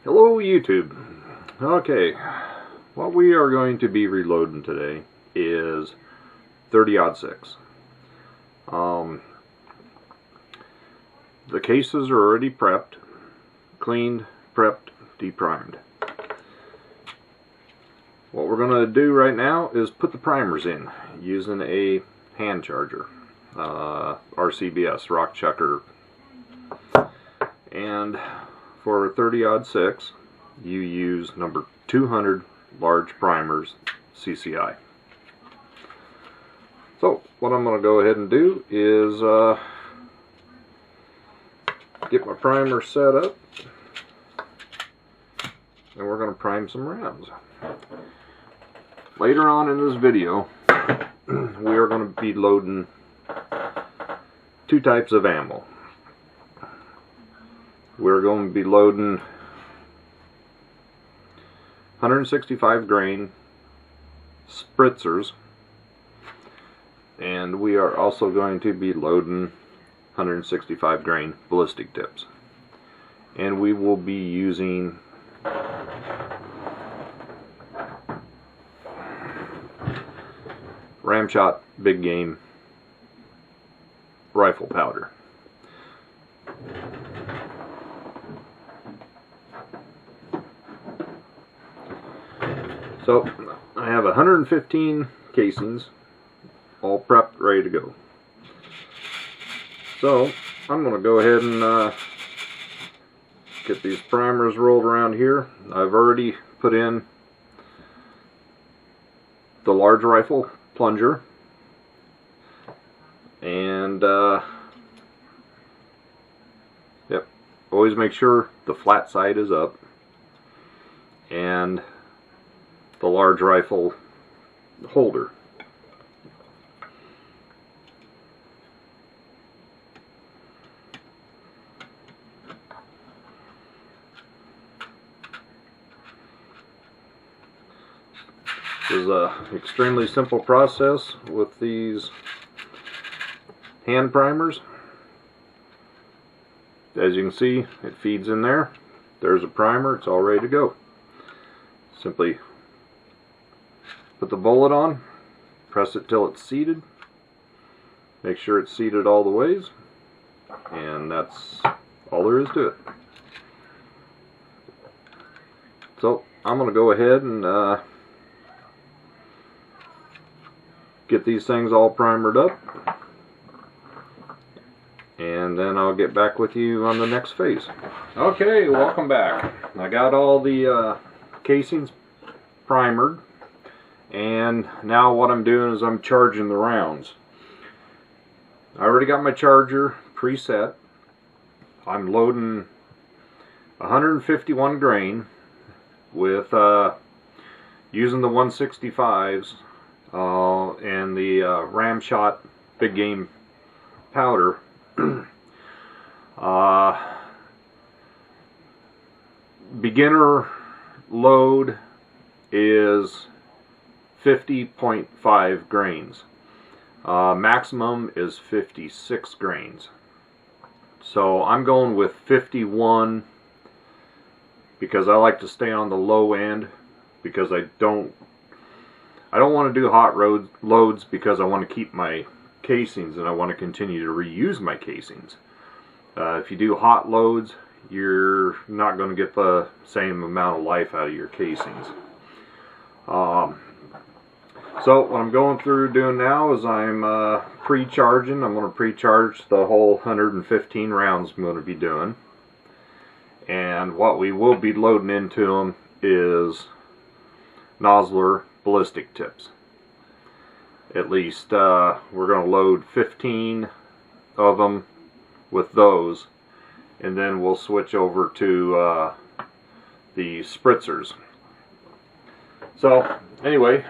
Hello YouTube. Okay, what we are going to be reloading today is 30-06. The cases are already prepped, cleaned, prepped, deprimed. What we're going to do right now is put the primers in using a hand charger, RCBS, Rock Chucker. And for 30-06, you use number 200 large primers, CCI. So what I'm going to go ahead and do is get my primer set up, and we're going to prime some rounds. Later on in this video, we are going to be loading two types of ammo. We're going to be loading 165 grain spritzers, and we are also going to be loading 165 grain ballistic tips, and we will be using Ramshot big game rifle powder. So I have 115 casings all prepped, ready to go. So I'm going to go ahead and get these primers rolled around here. I've already put in the large rifle plunger, and yep, always make sure the flat side is up, and the large rifle holder. This is an extremely simple process with these hand primers. As you can see, it feeds in there. There's a primer, it's all ready to go. Simply put the bullet on, press it till it's seated, make sure it's seated all the ways, and that's all there is to it. So I'm going to go ahead and get these things all primered up, and then I'll get back with you on the next phase. Okay, welcome back. I got all the casings primered, and now what I'm doing is I'm charging the rounds. I already got my charger preset. I'm loading 151 grain with using the 165s and the Ramshot big game powder. Beginner load is 50.5 grains. Maximum is 56 grains. So I'm going with 51 because I like to stay on the low end, because I don't want to do hot loads, because I want to keep my casings and I want to continue to reuse my casings. If you do hot loads, you're not going to get the same amount of life out of your casings. So what I'm going through doing now is I'm pre-charging. I'm going to pre-charge the whole 115 rounds I'm going to be doing. And what we will be loading into them is Nosler ballistic tips. At least we're going to load 15 of them with those, and then we'll switch over to the spritzers. So anyway,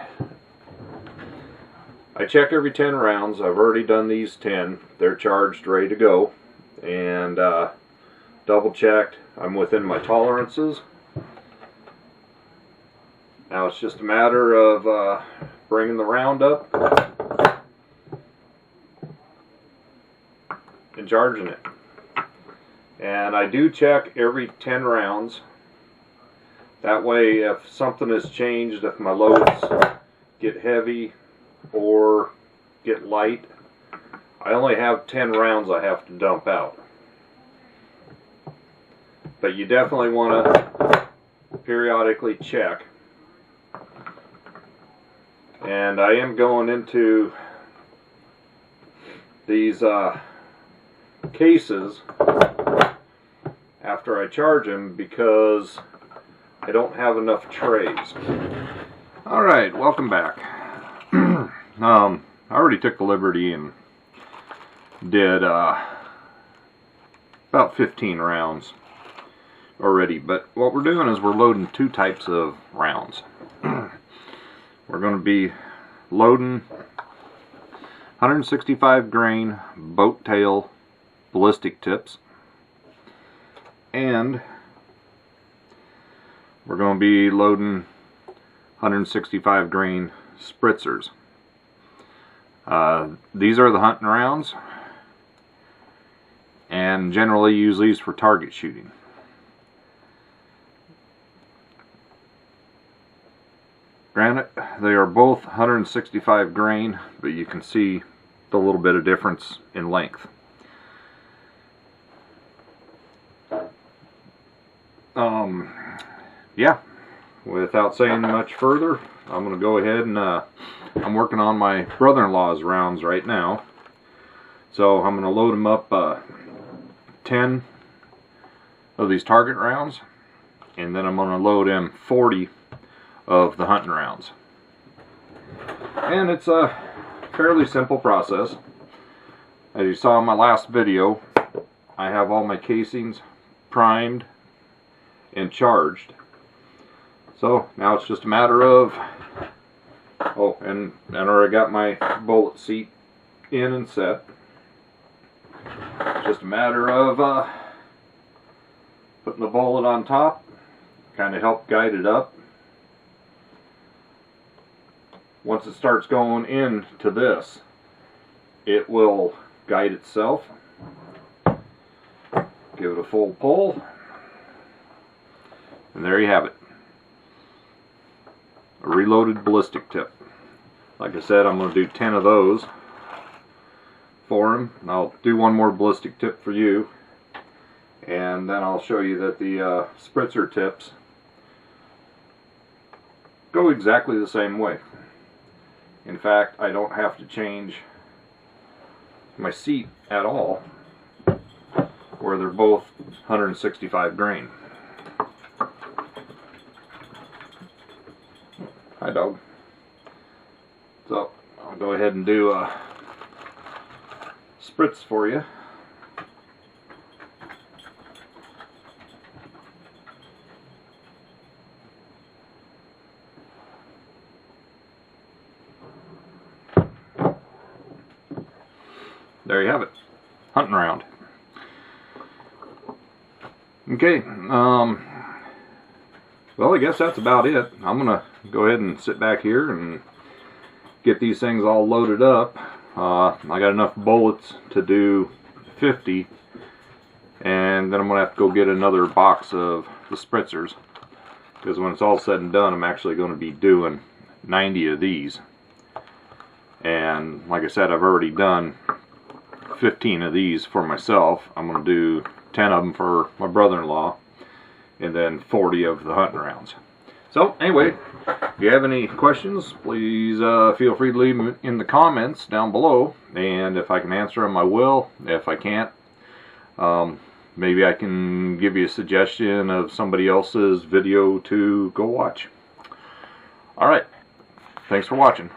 I check every 10 rounds. I've already done these 10. They're charged, ready to go, and double checked. I'm within my tolerances. Now it's just a matter of bringing the round up and charging it. And I do check every 10 rounds. That way, if something has changed, if my loads get heavy or get light, I only have 10 rounds I have to dump out. But you definitely want to periodically check. And I am going into these cases after I charge them because I don't have enough trays. Alright, welcome back. I already took the liberty and did about 15 rounds already, but what we're doing is we're loading two types of rounds. We're going to be loading 165 grain boat tail ballistic tips, and we're going to be loading 165 grain spritzers. These are the hunting rounds, and generally use these for target shooting. Granted, they are both 165 grain, but you can see the little bit of difference in length. Yeah, without saying much further, I'm going to go ahead and I'm working on my brother-in-law's rounds right now. So I'm going to load them up 10 of these target rounds, and then I'm going to load in 40 of the hunting rounds. And it's a fairly simple process. As you saw in my last video, I have all my casings primed and charged. So now it's just a matter of, oh, and I already got my bullet seat in and set. It's just a matter of putting the bullet on top, kind of help guide it up. Once it starts going into this, it will guide itself. Give it a full pull, and there you have it. A reloaded ballistic tip. Like I said, I'm going to do 10 of those for him. I'll do one more ballistic tip for you, and then I'll show you that the spritzer tips go exactly the same way. In fact, I don't have to change my seat at all, where they're both 165 grain. Hi, dog. So I'll go ahead and do a spritz for you. There you have it, hunting round. Okay, well, I guess that's about it. I'm gonna go ahead and sit back here and get these things all loaded up. I got enough bullets to do 50, and then I'm gonna have to go get another box of the spritzers, because when it's all said and done, I'm actually going to be doing 90 of these. And like I said, I've already done 15 of these for myself. I'm going to do 10 of them for my brother-in-law, and then 40 of the hunting rounds. So anyway, if you have any questions, please feel free to leave them in the comments down below, and if I can answer them, I will. If I can't, maybe I can give you a suggestion of somebody else's video to go watch. Alright, thanks for watching.